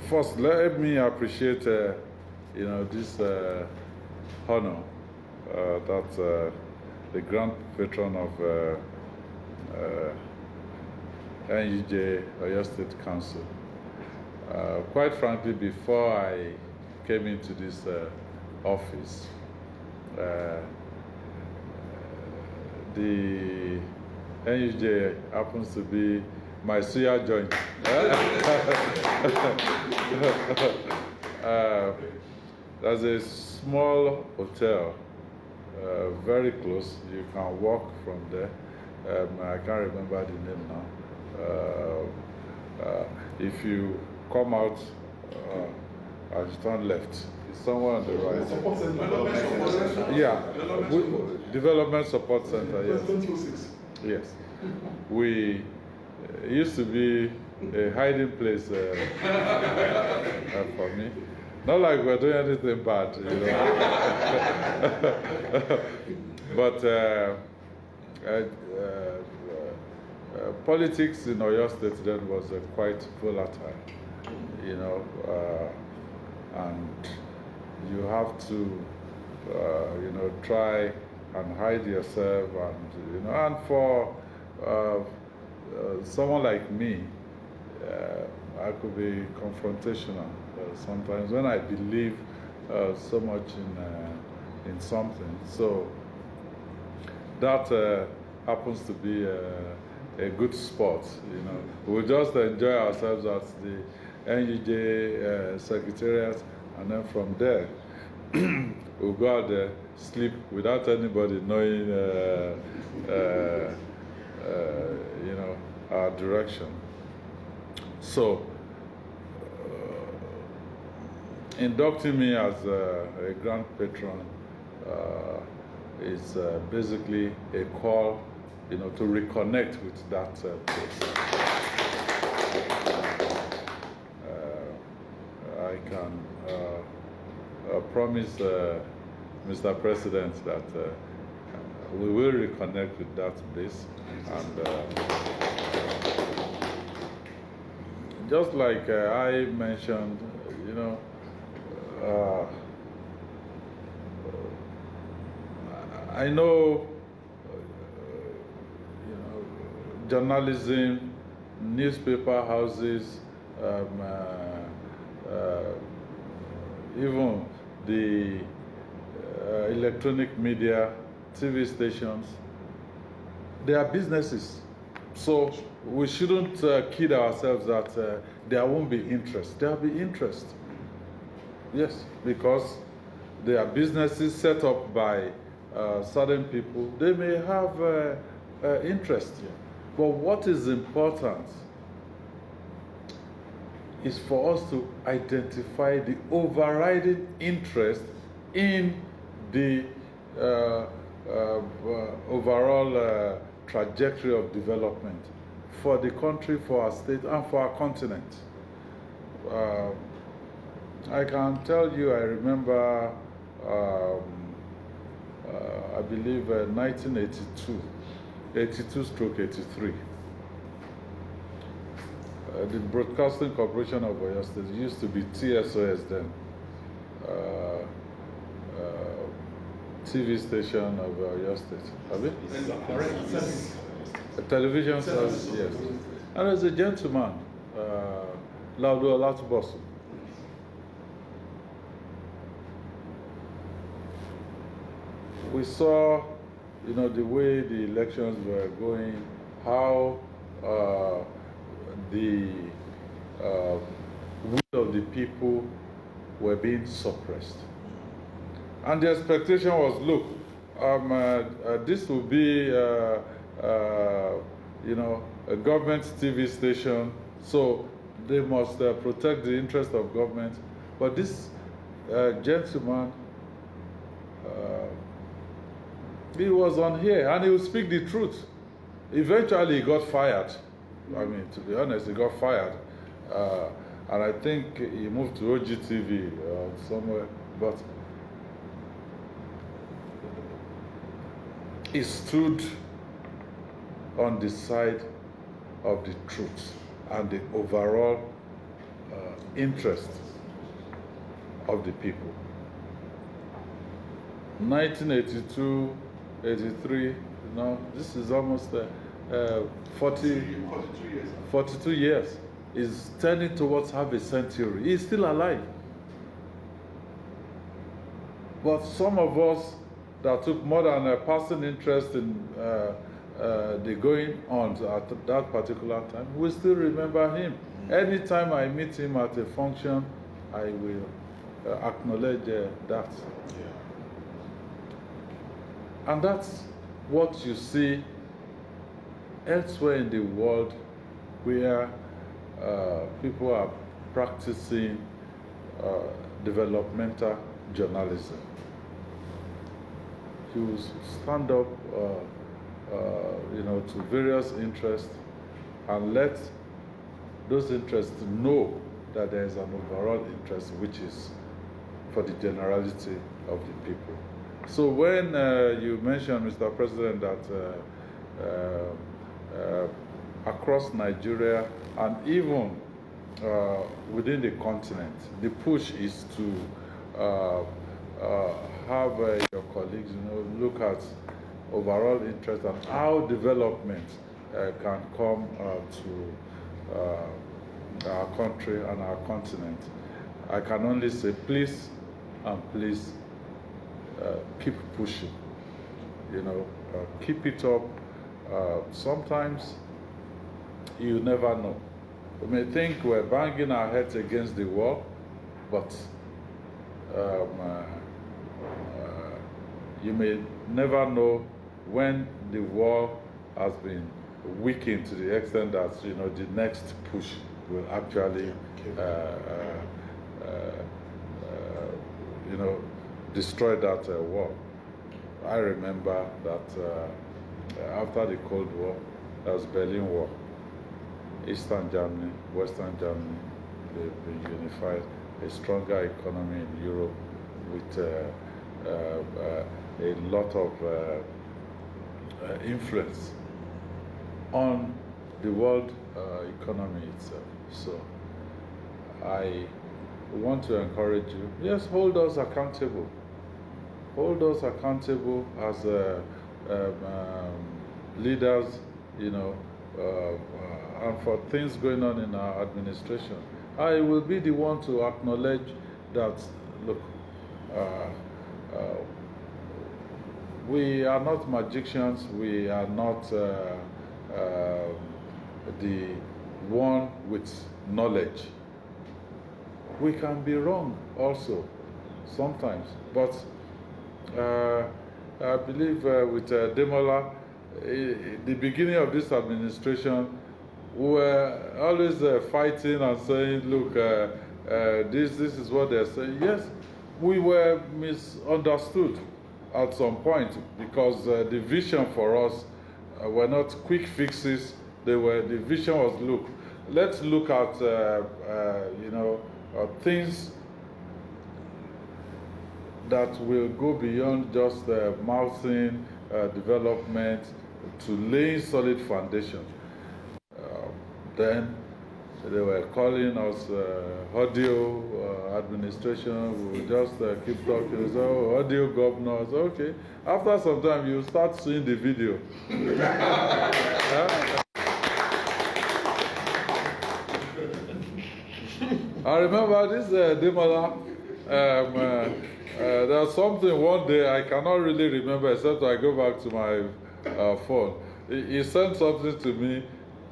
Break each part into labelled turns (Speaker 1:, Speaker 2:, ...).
Speaker 1: First, let me appreciate, this honor that the Grand Patron of NUJ, Oyo State Council. Quite frankly, before I came into this office, the NUJ happens to be my suya joint. There's a small hotel very close. You can walk from there. I can't remember the name now. If you come out and turn left, it's somewhere on the right. Yeah, Development Support Center, yes. Yes. We used to be a hiding place for me. Not like we're doing anything bad, but politics in Oyo State then was quite volatile, and you have to, try and hide yourself, and for someone like me, I could be confrontational sometimes when I believe so much in something. So that happens to be a good spot. We just enjoy ourselves at the NUJ Secretariat, and then from there we'll go out there, sleep without anybody knowing our direction. So inducting me as a Grand Patron is basically a call, to reconnect with that place. I can promise Mr. President that we will reconnect with that place, and just like I mentioned, I know, journalism, newspaper houses, even the electronic media, TV stations, they are businesses. So we shouldn't kid ourselves that there won't be interest. There will be interest. Yes, because they are businesses set up by certain people. They may have interest. But what is important is for us to identify the overriding interest in the overall trajectory of development for the country, for our state, and for our continent. I can tell you, I remember, I believe 1982, 82/83. The Broadcasting Corporation of Oyo State used to be TSOS then. TV station of Oyo State. Have it? A television service, yes. And there's a gentleman, Laudo Olatubosu. We saw, the way the elections were going, how the will of the people were being suppressed. And the expectation was, look, this will be, a government TV station, so they must protect the interest of government. But this gentleman, he was on here, and he would speak the truth. Eventually, he got fired. I mean, to be honest, he got fired. And I think he moved to OGTV or somewhere. But he stood on the side of the truth and the overall interest of the people. 1982, 83, this is almost 42 years. Is turning towards half a century. He's still alive. But some of us that took more than a passing interest in the going on at that particular time, we still remember him. Anytime I meet him at a function, I will acknowledge that.
Speaker 2: Yeah.
Speaker 1: And that's what you see elsewhere in the world, where people are practicing developmental journalism. You stand up, to various interests and let those interests know that there is an overall interest, which is for the generality of the people. So when you mentioned, Mr. President, that across Nigeria and even within the continent, the push is to have your colleagues, look at overall interest and how development can come to our country and our continent. I can only say please and please keep pushing, keep it up. Sometimes you never know. We may think we're banging our heads against the wall, but you may never know when the wall has been weakened to the extent that the next push will actually destroy that wall. I remember that after the Cold War, there was Berlin Wall. Eastern Germany, Western Germany, they've been unified, a stronger economy in Europe with a lot of influence on the world economy itself. So I want to encourage you, yes, hold us accountable. Hold us accountable as leaders, and for things going on in our administration. I will be the one to acknowledge that, look, we are not magicians, we are not the one with knowledge. We can be wrong also, sometimes, but I believe with Demola, the beginning of this administration, we were always fighting and saying, look, this is what they're saying. Yes, we were misunderstood at some point because the vision for us were not quick fixes. The vision was, look, let's look at things that will go beyond just mouthing development to laying solid foundation. Then they were calling us audio administration. We would just keep talking. So audio governors, okay. After some time, you start seeing the video. I remember this Demola. There's something one day I cannot really remember except I go back to my phone. He sent something to me.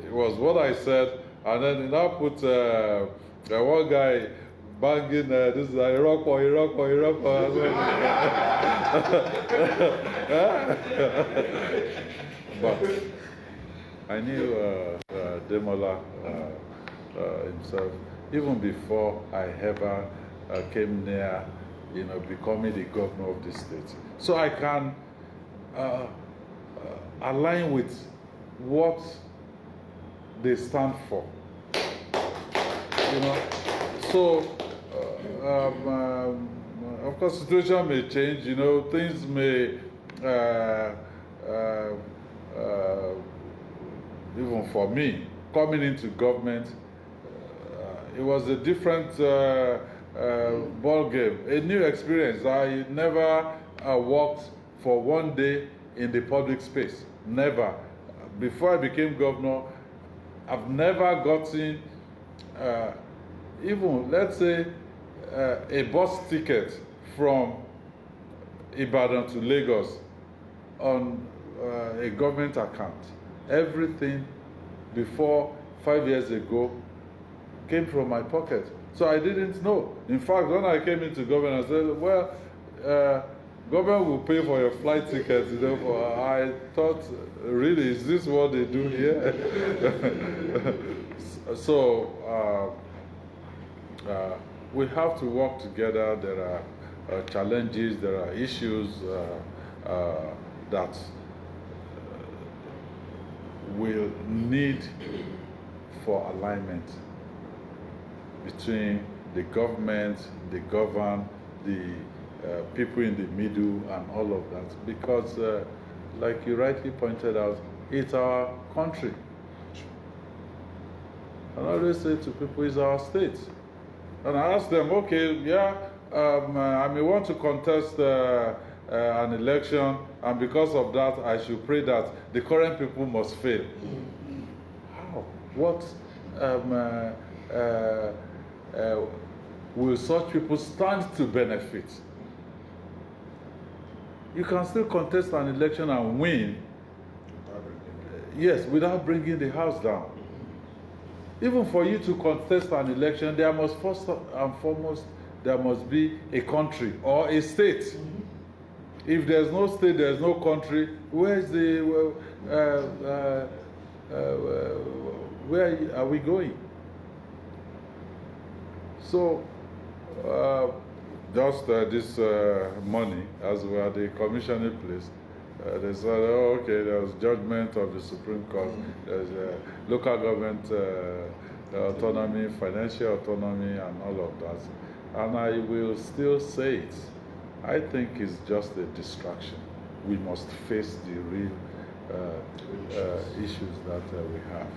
Speaker 1: It was what I said, and then he now put one guy banging this is Iraq. But I knew Demola himself even before I ever came near becoming the governor of the state. So I can align with what they stand for. So of course situation may change, things may even for me coming into government, it was a different ball game, a new experience. I never worked for one day in the public space. Never. Before I became governor, I've never gotten even, let's say, a bus ticket from Ibadan to Lagos on a government account. Everything before 5 years ago came from my pocket. So I didn't know. In fact, when I came into government, I said, well, government will pay for your flight ticket. You know, I thought, really, is this what they do here? So we have to work together. There are challenges, there are issues that will need for alignment between the government, the governed, the people in the middle, and all of that. Because, like you rightly pointed out, it's our country. And I always say to people, it's our state. And I ask them, okay, yeah, I may want to contest an election, and because of that, I should pray that the current people must fail. How? What will such people stand to benefit? You can still contest an election and win, yes, without bringing the house down. Even for you to contest an election, there must first and foremost, there must be a country or a state. If there's no state, there's no country, where are we going? So, just this morning, as we are at the commissioning place, they said, oh, okay, there was judgment of the Supreme Court. There's local government autonomy, financial autonomy, and all of that. And I will still say it. I think it's just a distraction. We must face the real issues that we have.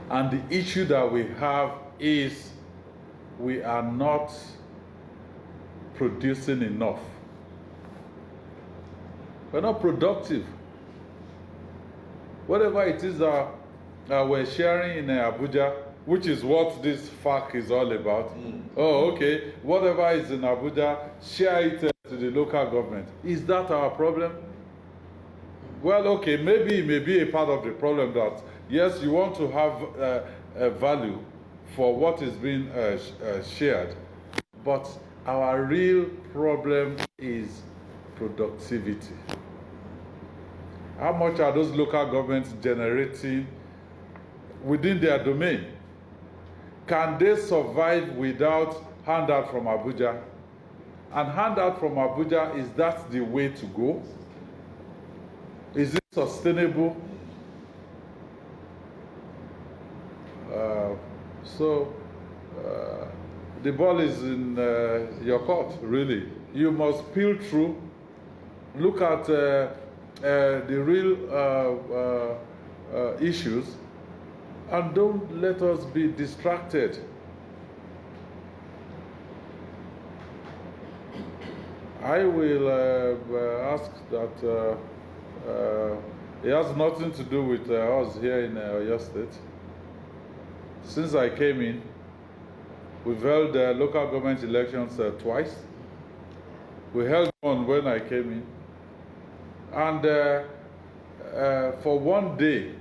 Speaker 1: And the issue that we have is we are not producing enough. We're not productive. Whatever it is that we're sharing in Abuja, which is what this FAQ is all about. Oh, okay. Whatever is in Abuja, share it to the local government. Is that our problem? Well, okay, maybe it may be a part of the problem that, yes, you want to have a value for what is being shared, but our real problem is productivity. How much are those local governments generating within their domain? Can they survive without handout from Abuja? And handout from Abuja, is that the way to go? Is it sustainable? The ball is in your court, really. You must peel through, look at the real issues, and don't let us be distracted. I will ask that it has nothing to do with us here in Oyo State. Since I came in, we've held local government elections twice. We held one when I came in. And for one day,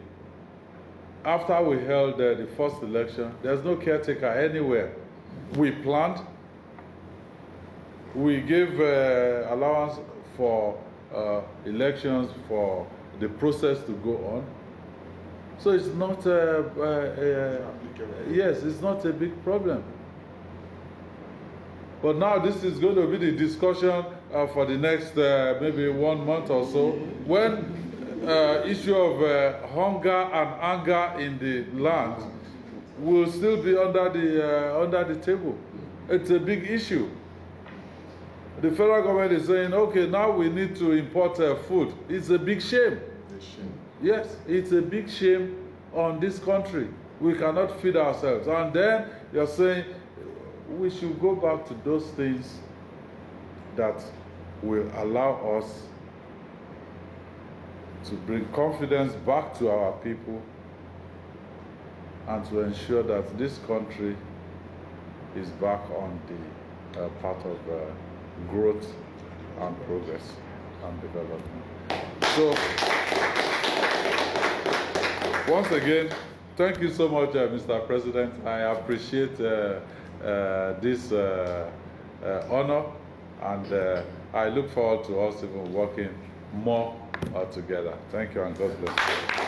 Speaker 1: after we held the first election, there's no caretaker anywhere. We planned. We gave allowance for elections, for the process to go on. So it's not, yes, it's not a big problem. But now this is going to be the discussion for the next maybe 1 month or so, when issue of hunger and anger in the land will still be under the table. It's a big issue. The federal government is saying, okay, now we need to import food. It's a big shame. Yes, it's a big shame on this country. We cannot feed ourselves. And then you're saying we should go back to those things that will allow us to bring confidence back to our people and to ensure that this country is back on the path of growth and progress and development. So, once again, thank you so much, Mr. President. I appreciate this honor, and I look forward to us even working more together. Thank you, and God bless you.